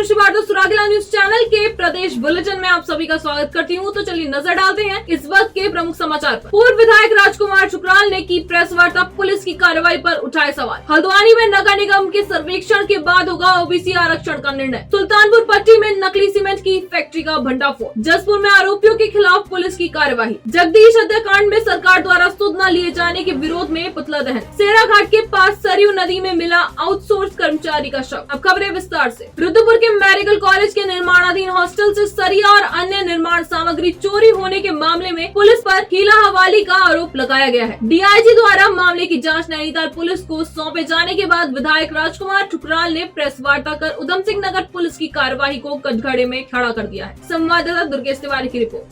सुरागला news channel के प्रदेश bulletin में आप सभी का स्वागत करती हूं। तो चलिए नजर डालते हैं इस वक्त के प्रमुख समाचार पर। पूर्व विधायक राजकुमार शुक्राल ने की प्रेस वार्ता, पुलिस की कार्रवाई पर उठाए सवाल। हल्द्वानी में नगर निगम के सर्वेक्षण के बाद होगा ओबीसी आरक्षण का निर्णय। सुल्तानपुर पट्टी में नकली सीमेंट की फैक्ट्री का भंडाफोड़। जसपुर में आरोपियों के खिलाफ पुलिस की कार्यवाही। जगदीश हत्याकांड में सरकार द्वारा सुध न लिए जाने के विरोध में पुतला दहन। सेरा घाट के पास सरयू नदी में मिला आउटसोर्स कर्मचारी का शव। अब खबरें विस्तार से। रुद्रपुर के मेडिकल कॉलेज के निर्माणाधीन हॉस्टल से सरिया और अन्य निर्माण सामग्री चोरी होने के मामले में पुलिस पर हीला हवाली का आरोप लगाया गया है। डीआईजी द्वारा मामले की जांच नैनीताल पुलिस को सौंपे जाने के बाद विधायक राजकुमार शुक्राल ने प्रेस वार्ता कर उधम सिंह नगर पुलिस की कार्यवाही को कटघरे में खड़ा कर दिया है। संवाददाता दुर्गेश तिवारी की रिपोर्ट।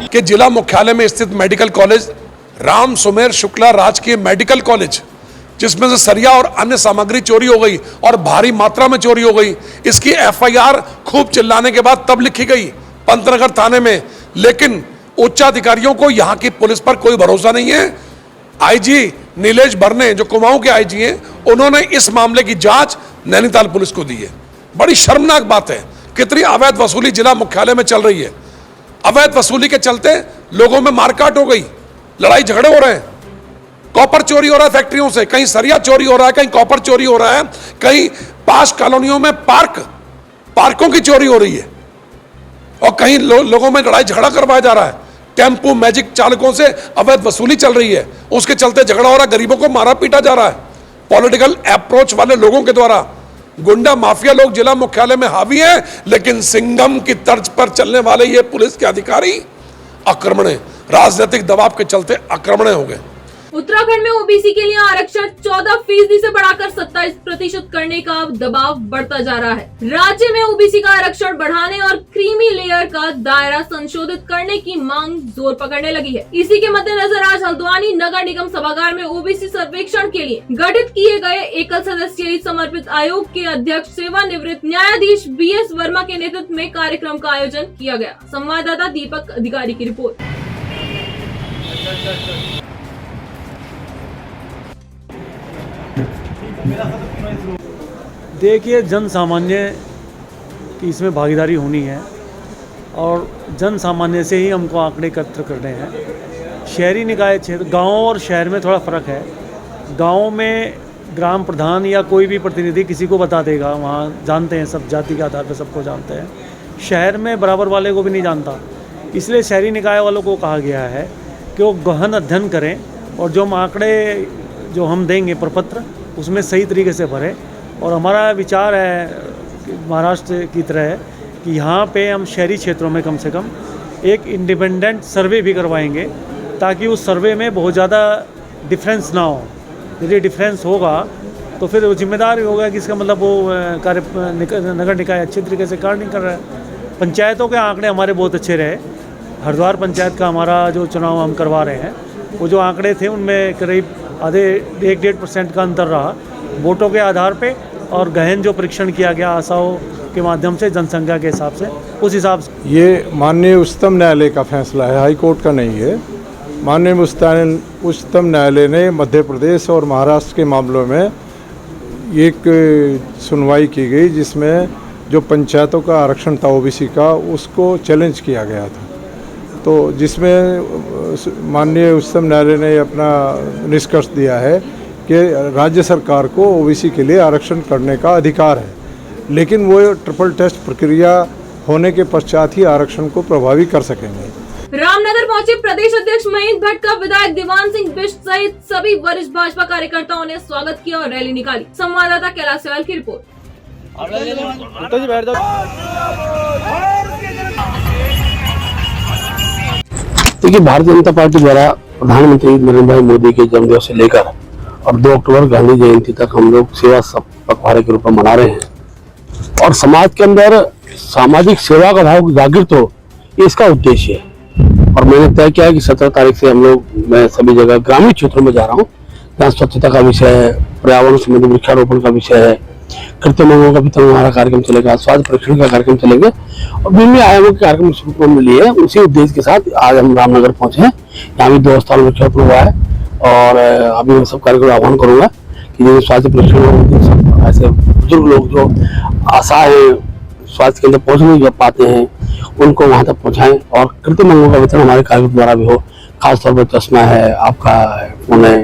कि जिला मुख्यालय में स्थित मेडिकल कॉलेज राम सुमेर शुक्ला राजकीय मेडिकल कॉलेज, जिसमें से सरिया और अन्य सामग्री चोरी हो गई और भारी मात्रा में चोरी हो गई, इसकी एफआईआर खूब चिल्लाने के बाद तब लिखी गई पंतनगर थाने में। लेकिन उच्चाधिकारियों को यहाँ की पुलिस पर कोई भरोसा नहीं है। आईजी नीलेश बरने, जो कुमाऊं के आईजी हैं, उन्होंने इस मामले की जांच नैनीताल पुलिस को दी है। बड़ी शर्मनाक बात है, कितनी अवैध वसूली जिला मुख्यालय में चल रही है। अवैध वसूली के चलते लोगों में मारकाट हो गई, लड़ाई झगड़े हो रहे हैं, कॉपर चोरी हो रहा है फैक्ट्रियों से, कहीं सरिया चोरी हो रहा है, कहीं कॉपर चोरी हो रहा है, कहीं पास कॉलोनियों में पार्कों की चोरी हो रही है और कहीं लोगों में लड़ाई झगड़ा करवाया जा रहा है। टेम्पो मैजिक चालकों से अवैध वसूली चल रही है, उसके चलते झगड़ा हो रहा है, गरीबों को मारा पीटा जा रहा है। पॉलिटिकल अप्रोच वाले लोगों के द्वारा गुंडा माफिया लोग जिला मुख्यालय में हावी हैं, लेकिन सिंघम की तर्ज पर चलने वाले ये पुलिस के अधिकारी आक्रमण, राजनीतिक दबाव के चलते आक्रमण हो गए। उत्तराखंड में ओबीसी के लिए आरक्षण 14% से बढ़ाकर 27% करने का दबाव बढ़ता जा रहा है। राज्य में ओबीसी का आरक्षण बढ़ाने और क्रीमी लेयर का दायरा संशोधित करने की मांग जोर पकड़ने लगी है। इसी के मद्देनजर आज हल्द्वानी नगर निगम सभागार में ओबीसी सर्वेक्षण के लिए गठित किए गए एकल सदस्यीय समर्पित आयोग के अध्यक्ष सेवानिवृत्त न्यायाधीश बीएस वर्मा के नेतृत्व में कार्यक्रम का आयोजन किया गया। संवाददाता दीपक अधिकारी की रिपोर्ट। देखिए, जन सामान्य की इसमें भागीदारी होनी है और जन सामान्य से ही हमको आंकड़े एकत्र करने हैं। शहरी निकाय क्षेत्र, गाँव और शहर में थोड़ा फ़र्क है। गाँव में ग्राम प्रधान या कोई भी प्रतिनिधि किसी को बता देगा, वहाँ जानते हैं, सब जाति के आधार पर सबको जानते हैं। शहर में बराबर वाले को भी नहीं जानता, इसलिए शहरी निकाय वालों को कहा गया है कि वो गहन अध्ययन करें और जो आंकड़े जो हम देंगे प्रपत्र, उसमें सही तरीके से भरें। और हमारा विचार है महाराष्ट्र की तरह है कि यहाँ पे हम शहरी क्षेत्रों में कम से कम एक इंडिपेंडेंट सर्वे भी करवाएंगे, ताकि उस सर्वे में बहुत ज़्यादा डिफरेंस ना हो। यदि डिफरेंस होगा तो फिर वो जिम्मेदार होगा कि इसका मतलब वो नगर निकाय अच्छे तरीके से कार्य नहीं कर रहा है। पंचायतों के आंकड़े हमारे बहुत अच्छे रहे। हरिद्वार पंचायत का हमारा जो चुनाव हम करवा रहे हैं, वो जो आंकड़े थे उनमें करीब आधे 1-1.5% का अंतर रहा वोटों के आधार पे, और गहन जो परीक्षण किया गया आशाओं के माध्यम से जनसंख्या के हिसाब से, उस हिसाब से। ये माननीय उच्चतम न्यायालय का फैसला है, हाई कोर्ट का नहीं है। माननीय उच्चतम न्यायालय ने मध्य प्रदेश और महाराष्ट्र के मामलों में एक सुनवाई की गई, जिसमें जो पंचायतों का आरक्षण था ओबीसी का, उसको चैलेंज किया गया था। तो जिसमें माननीय उच्चतम न्यायालय ने अपना निष्कर्ष दिया है कि राज्य सरकार को ओबीसी के लिए आरक्षण करने का अधिकार है, लेकिन वो ट्रिपल टेस्ट प्रक्रिया होने के पश्चात ही आरक्षण को प्रभावी कर सकेंगे। रामनगर पहुंचे प्रदेश अध्यक्ष महेंद्र भट्ट का विधायक दीवान सिंह बिष्ट सहित सभी वरिष्ठ भाजपा कार्यकर्ताओं ने स्वागत किया और रैली निकाली। संवाददाता कैलाश सवाल की रिपोर्ट। देखिए, भारतीय जनता पार्टी द्वारा प्रधानमंत्री नरेंद्र भाई मोदी के जन्मदिवस से लेकर और 2 अक्टूबर गांधी जयंती तक हम लोग सेवा पखवाड़े के रूप में मना रहे हैं और समाज के अंदर सामाजिक सेवा का भाव जागृत हो, ये इसका उद्देश्य है। और मैंने तय किया है कि 17 तारीख से मैं सभी जगह ग्रामीण क्षेत्रों में जा रहा हूँ, जहाँ स्वच्छता का विषय है, पर्यावरण संबंधी वृक्षारोपण का विषय है, कृत्रिम का वितरण हमारा कार्यक्रम चलेगा, स्वास्थ्य परीक्षण का कार्यक्रम चलेंगे और विभिन्न आयामों के कार्यक्रम शुरू में लिए उसी उद्देश्य के साथ आज हम रामनगर पहुंचे हैं। यहाँ भी 2 स्थानों वृक्षारोपण हुआ है और अभी मैं सब कार्यक्रम आह्वान करूंगा कि स्वास्थ्य परीक्षण ऐसे बुजुर्ग लोग जो असहाय स्वास्थ्य केंद्र पहुंच नहीं पाते हैं उनको वहां तक पहुंचाएं और कृत्रिम अंगों का वितरण हमारे कार्य द्वारा भी हो। खासतौर पर चश्मा है, आपका फोन है,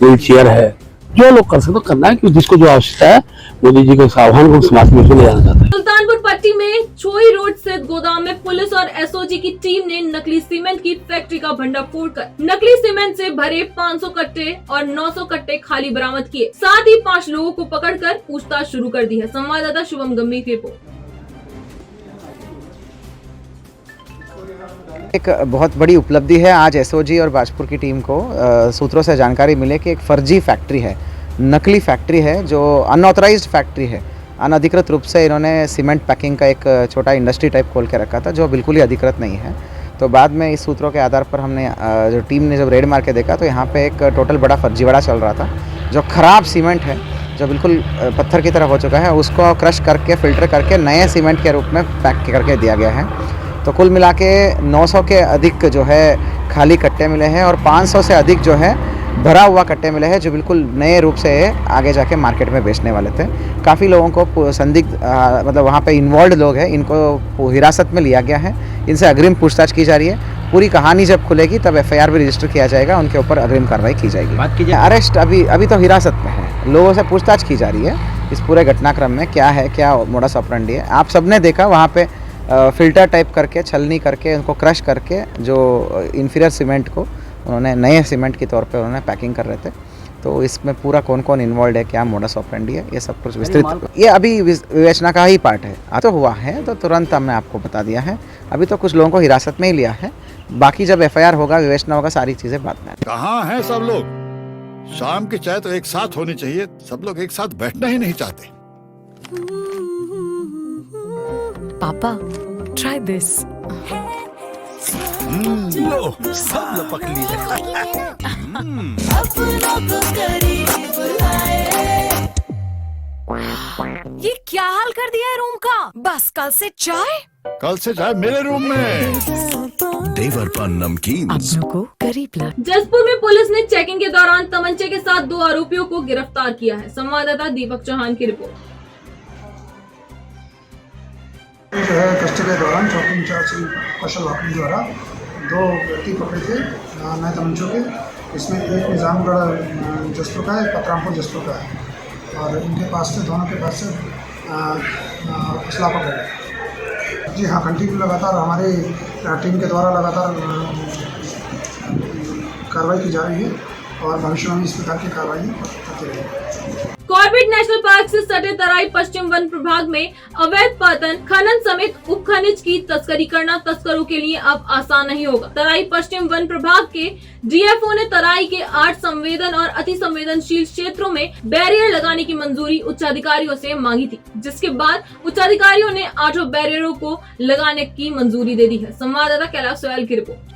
व्हील चेयर है, जो लोग कर सकते करना है, कि जिसको जो आवश्यकता है मोदी जी के इस आह्वान को समाज में ले जाना चाहते हैं। सुल्तानपुर पट्टी में छोई रोड स्थित गोदाम में पुलिस और एसओजी की टीम ने नकली सीमेंट की फैक्ट्री का भंडाफोड़ कर नकली सीमेंट से भरे 500 कट्टे और 900 कट्टे खाली बरामद किए। साथ ही 5 लोगों को पकड़कर पूछताछ शुरू कर दी है। संवाददाता शुभम गंभीर की रिपोर्ट। एक बहुत बड़ी उपलब्धि है आज एसओजी और बाजपुर की टीम को सूत्रों से जानकारी मिले कि एक फर्जी फैक्ट्री है, नकली फैक्ट्री है, जो अनऑथराइज्ड फैक्ट्री है। अनधिकृत रूप से इन्होंने सीमेंट पैकिंग का एक छोटा इंडस्ट्री टाइप खोल के रखा था, जो बिल्कुल ही अधिकृत नहीं है। तो बाद में इस सूत्रों के आधार पर हमने जो टीम ने जब रेड मार के देखा तो यहाँ पे एक टोटल बड़ा फर्जीवाड़ा चल रहा था। जो ख़राब सीमेंट है, जो बिल्कुल पत्थर की तरह हो चुका है, उसको क्रश करके फिल्टर करके नए सीमेंट के रूप में पैक करके दिया गया है। तो कुल मिला के 900 के अधिक जो है खाली कट्टे मिले हैं और 500 से अधिक जो है भरा हुआ कट्टे मिले हैं, जो बिल्कुल नए रूप से आगे जाके मार्केट में बेचने वाले थे। काफ़ी लोगों को संदिग्ध मतलब वहाँ पे इन्वॉल्व लोग हैं, इनको हिरासत में लिया गया है। इनसे अग्रिम पूछताछ की जा रही है। पूरी कहानी जब खुलेगी तब एफआईआर भी रजिस्टर किया जाएगा, उनके ऊपर अग्रिम कार्रवाई की जाएगी। बात कीजिए अरेस्ट अभी तो हिरासत में है, लोगों से पूछताछ की जा रही है इस पूरे घटनाक्रम में क्या है, क्या मोडस ऑपरेंडी है। आप सबने देखा वहाँ पे फिल्टर टाइप करके, छलनी करके, उनको क्रश करके जो इन्फीरियर सीमेंट को उन्होंने नए सीमेंट के तौर पे उन्होंने पैकिंग कर रहे थे। तो इसमें पूरा कौन कौन इन्वॉल्व है, क्या मोडस ऑपरेंडी है, ये सब कुछ विस्तृत, ये अभी विवेचना का ही पार्ट है। तो हुआ है तो तुरंत हमने आपको बता दिया है। अभी तो कुछ लोगों को हिरासत में ही लिया है, बाकी जब एफआईआर होगा, विवेचना होगा, सारी चीज़ें बाद में। कहाँ हैं सब लोग? शाम की चाय तो एक साथ होनी चाहिए, सब लोग एक साथ बैठना ही नहीं चाहते। पापा, try this. लो, सब लपक लिए। ये क्या हाल कर दिया है रूम का? बस कल से चाय? कल से चाय मेरे रूम में। देवरपन नमकीन। अपनों को करीब ला। जसपुर में पुलिस ने चेकिंग के दौरान तमंचे के साथ 2 आरोपियों को गिरफ्तार किया है। संवाददाता दीपक चौहान की रिपोर्ट। जो है गश्त के दौरान चौकी इंचार्ज कौशल वाकई द्वारा 2 व्यक्ति पकड़े थे नए तमंचों के। इसमें एक निज़ामगढ़ जसपुर का है, एक पतरामपुर जसपुर का है, और इनके पास से, दोनों के पास से असला पकड़ा। जी हाँ, कंटिन्यू लगातार हमारी टीम के द्वारा लगातार कार्रवाई की जा रही है और भविष्य में इस प्रकार की कार्रवाई करते रहेंगे। कॉर्बेट नेशनल पार्क से सटे तराई पश्चिम वन प्रभाग में अवैध पतन, खनन समेत उप खनिज की तस्करी करना तस्करों के लिए अब आसान नहीं होगा। तराई पश्चिम वन प्रभाग के डीएफओ ने तराई के 8 संवेदन और अति संवेदनशील क्षेत्रों में बैरियर लगाने की मंजूरी उच्चाधिकारियों से मांगी थी, जिसके बाद उच्चाधिकारियों ने 8 बैरियरों को लगाने की मंजूरी दे दी है। संवाददाता कैलाश सोयल की रिपोर्ट।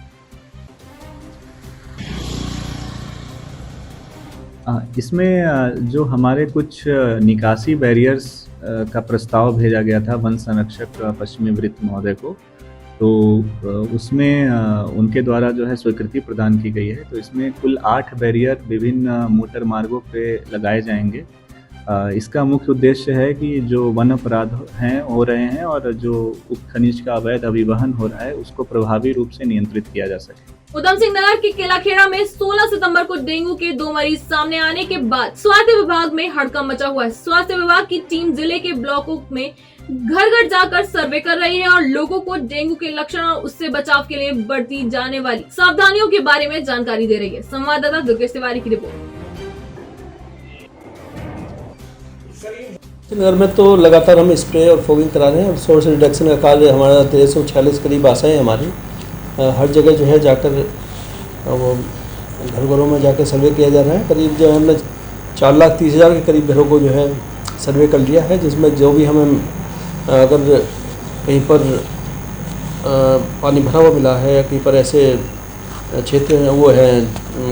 इसमें जो हमारे कुछ निकासी बैरियर्स का प्रस्ताव भेजा गया था वन संरक्षक पश्चिमी वृत्त महोदय को, तो उसमें उनके द्वारा जो है स्वीकृति प्रदान की गई है। तो इसमें कुल 8 बैरियर विभिन्न मोटर मार्गों पे लगाए जाएंगे। इसका मुख्य उद्देश्य है कि जो वन अपराध हैं हो रहे हैं और जो उप खनिज का अवैध अभिवहन हो रहा है उसको प्रभावी रूप से नियंत्रित किया जा सके। उधम सिंह नगर के किलाखेड़ा में 16 सितंबर को डेंगू के 2 मरीज सामने आने के बाद स्वास्थ्य विभाग में हड़कंप मचा हुआ है। स्वास्थ्य विभाग की टीम जिले के ब्लॉकों में घर घर जाकर सर्वे कर रही है और लोगों को डेंगू के लक्षण और उससे बचाव के लिए बरती जाने वाली सावधानियों के बारे में जानकारी दे रही है। संवाददाता दुर्गेश तिवारी की रिपोर्ट। नगर में तो लगातार हम स्प्रे और फॉगिंग करा रहे हैं। सोर्स रिडक्शन का कार्य हमारा 1346 करीब आशाएं हमारी हर जगह जो है जाकर वो घर घरों में जाकर सर्वे किया जा रहा है। करीब जो हमने 4,30,000 के करीब घरों को जो है सर्वे कर लिया है, जिसमें जो भी हमें अगर कहीं पर पानी भरा हुआ मिला है या कहीं पर ऐसे क्षेत्र वो है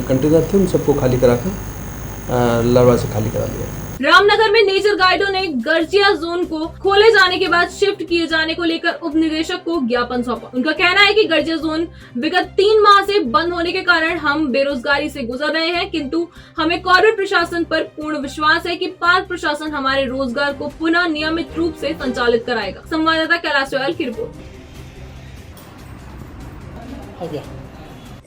कंटेनर थे, उन सबको खाली कराकर लार्वा से खाली करा लिया। रामनगर में नेचर गाइडों ने गर्जिया जोन को खोले जाने के बाद शिफ्ट किए जाने को लेकर उप निदेशक को ज्ञापन सौंपा। उनका कहना है कि गर्जिया जोन विगत 3 माह से बंद होने के कारण हम बेरोजगारी से गुजर रहे हैं, किंतु हमें कॉर्पोरेट प्रशासन पर पूर्ण विश्वास है कि पार्क प्रशासन हमारे रोजगार को पुनः नियमित रूप से संचालित कराएगा। संवाददाता कैलाश चौहान की रिपोर्ट।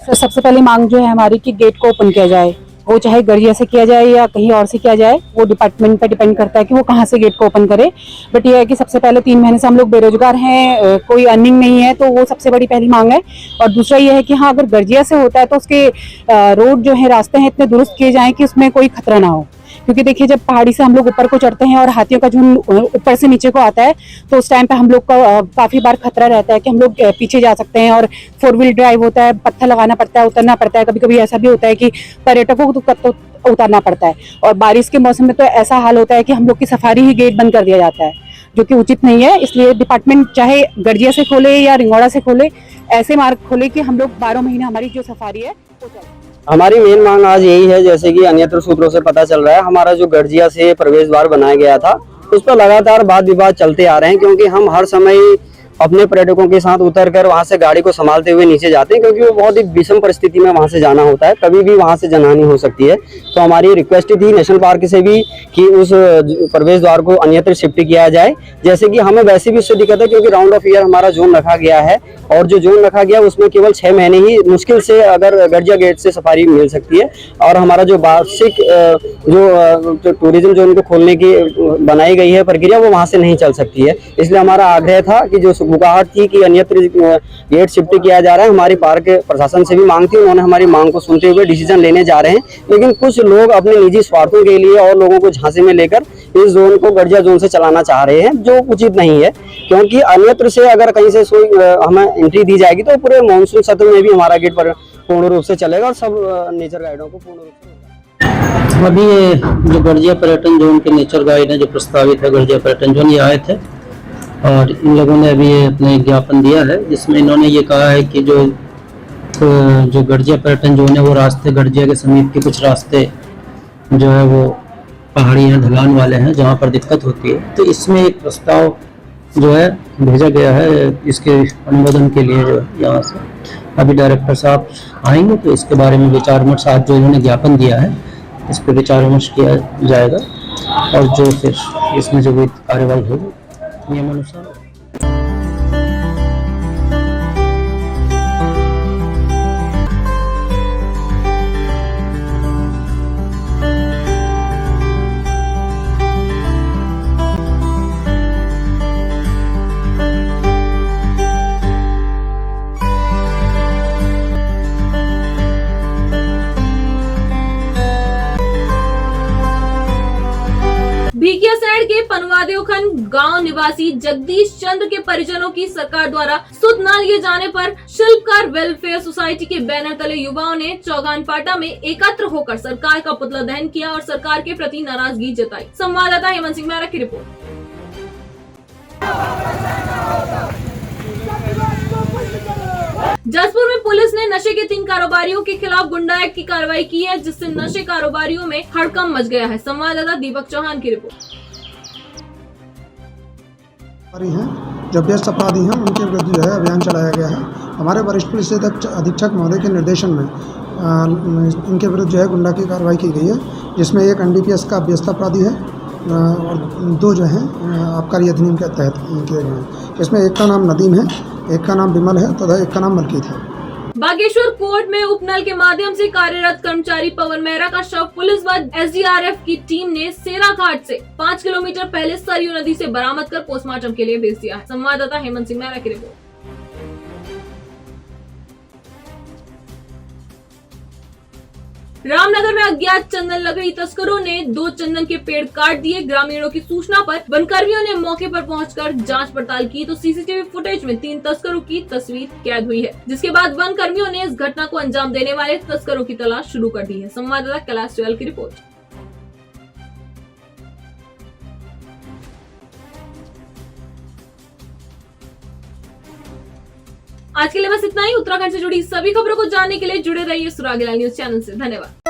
सबसे पहली मांग जो है हमारी कि गेट को ओपन किया जाए, वो चाहे गर्जिया से किया जाए या कहीं और से किया जाए, वो डिपार्टमेंट पे डिपेंड करता है कि वो कहाँ से गेट को ओपन करे। बट ये है कि सबसे पहले 3 महीने से हम लोग बेरोजगार हैं, कोई अर्निंग नहीं है, तो वो सबसे बड़ी पहली मांग है। और दूसरा ये है कि हाँ, अगर गर्जिया से होता है तो उसके रोड जो है, रास्ते हैं, इतने दुरुस्त किए जाएं कि उसमें कोई खतरा ना हो। क्योंकि देखिए, जब पहाड़ी से हम लोग ऊपर को चढ़ते हैं और हाथियों का झुंड ऊपर से नीचे को आता है, तो उस टाइम पे हम लोग का काफी बार खतरा रहता है कि हम लोग पीछे जा सकते हैं। और 4 व्हील ड्राइव होता है, पत्थर लगाना पड़ता है, उतरना पड़ता है। कभी कभी ऐसा भी होता है कि पर्यटकों को उतारना पड़ता है। और बारिश के मौसम में तो ऐसा हाल होता है कि हम लोग की सफारी ही गेट बंद कर दिया जाता है, जो कि उचित नहीं है। इसलिए डिपार्टमेंट चाहे गर्जिया से खोले या रिंगौड़ा से खोले, ऐसे मार्ग खोले कि हम लोग 12 महीने हमारी जो सफारी है वो चले। हमारी मेन मांग आज यही है, जैसे कि अन्यत्र सूत्रों से पता चल रहा है, हमारा जो गर्जिया से प्रवेश द्वार बनाया गया था, उस पर लगातार वाद विवाद चलते आ रहे हैं। क्योंकि हम हर समय अपने पर्यटकों के साथ उतरकर वहां से गाड़ी को संभालते हुए नीचे जाते हैं, क्योंकि वो बहुत ही विषम परिस्थिति में वहां से जाना होता है, कभी भी वहां से जनहानि हो सकती है। तो हमारी रिक्वेस्ट थी नेशनल पार्क से भी कि उस प्रवेश द्वार को अन्यत्र शिफ्ट किया जाए। जैसे कि हमें वैसे भी उससे दिक्कत है, क्योंकि राउंड ऑफ ईयर हमारा जोन रखा गया है, और जो जोन रखा गया उसमें केवल 6 महीने ही मुश्किल से अगर गर्जिया गेट से सफारी मिल सकती है। और हमारा जो वार्षिक जो टूरिज्म जोन को खोलने की बनाई गई है प्रक्रिया, वो वहां से नहीं चल सकती है। इसलिए हमारा आग्रह था कि जो गुहार थी कि अन्यत्र गेट शिफ्ट किया जा रहा है, हमारी पार्क प्रशासन से भी मांग थी, उन्होंने हमारी मांग को सुनते हुए डिसीजन लेने जा रहे हैं। लेकिन कुछ लोग अपने निजी स्वार्थों के लिए और लोगों को झांसे में लेकर इस जोन को गर्जिया जोन से चलाना चाह रहे हैं, जो उचित नहीं है। क्योंकि अन्यत्र से अगर कहीं से हमें एंट्री दी जाएगी तो पूरे मानसून सत्र में भी हमारा गेट पर पूर्ण रूप से चलेगा और सब नेचर गाइडों को पूर्ण रूप से। अभी ये जो गर्जिया पर्यटन जोन के नेचर गाइड है, जो प्रस्तावित है गर्जिया पर्यटन जोन, ये आए थे और इन लोगों ने अभी अपने ज्ञापन दिया है, जिसमें इन्होंने ये कहा है कि जो गर्जिया पर्यटन जोन है, वो रास्ते गर्जिया के समीप के कुछ रास्ते जो है वो पहाड़ियाँ ढलान वाले हैं, जहाँ पर दिक्कत होती है। तो इसमें एक प्रस्ताव जो है भेजा गया है इसके अनुमोदन के लिए, जो यहाँ से अभी डायरेक्टर साहब आएंगे तो इसके बारे में विचार विमर्श, आज जो इन्होंने ज्ञापन दिया है इस पर विचार विमर्श किया जाएगा और जो फिर इसमें जो भी कार्यवाही होगी नियमानुसार। भिकियासैंण के पनवादेवखंड गांव निवासी जगदीश चंद्र के परिजनों की सरकार द्वारा सुध न लिए जाने पर शिल्पकार वेलफेयर सोसाइटी के बैनर तले युवाओं ने चौगानपाटा में एकत्र होकर सरकार का पुतला दहन किया और सरकार के प्रति नाराजगी जताई। संवाददाता हेमंत सिंह मेहरा की रिपोर्ट। जसपुर में पुलिस ने नशे के 3 कारोबारियों के खिलाफ गुंडा एक्ट की कार्रवाई की है, जिससे नशे कारोबारियों में हड़कंप मच गया है। संवाददाता दीपक चौहान की रिपोर्ट। जो व्यस्त अपराधी हैं उनके विरुद्ध जो है अभियान चलाया गया है। हमारे वरिष्ठ पुलिस अधीक्षक महोदय के निर्देशन में इनके विरुद्ध जो है गुंडा की कार्रवाई की गई है, जिसमें एक NDPS का व्यस्त अपराधी है और 2 जो हैं आबकारी अधिनियम के तहत किए गए हैं। इसमें एक का नाम नदीम है, एक का नाम विमल है तथा एक का नाम मलकीत है। बागेश्वर कोर्ट में उपनल के माध्यम से कार्यरत कर्मचारी पवन मेहरा का शव पुलिस व SDRF की टीम ने सेरा घाट से 5 किलोमीटर पहले सरयू नदी से बरामद कर पोस्टमार्टम के लिए भेज दिया है। संवाददाता हेमंत सिंह मेहरा की रिपोर्ट। रामनगर में अज्ञात चंदन लकड़ी तस्करों ने 2 चंदन के पेड़ काट दिए। ग्रामीणों की सूचना पर वनकर्मियों ने मौके पर पहुंचकर जांच पड़ताल की तो CCTV फुटेज में 3 तस्करों की तस्वीर कैद हुई है, जिसके बाद वनकर्मियों ने इस घटना को अंजाम देने वाले तस्करों की तलाश शुरू कर दी है। संवाददाता कैलाश चौहान की रिपोर्ट। आज के लिए बस इतना ही। उत्तराखंड से जुड़ी सभी खबरों को जानने के लिए जुड़े रहिए सुराग लाइव न्यूज चैनल से। धन्यवाद।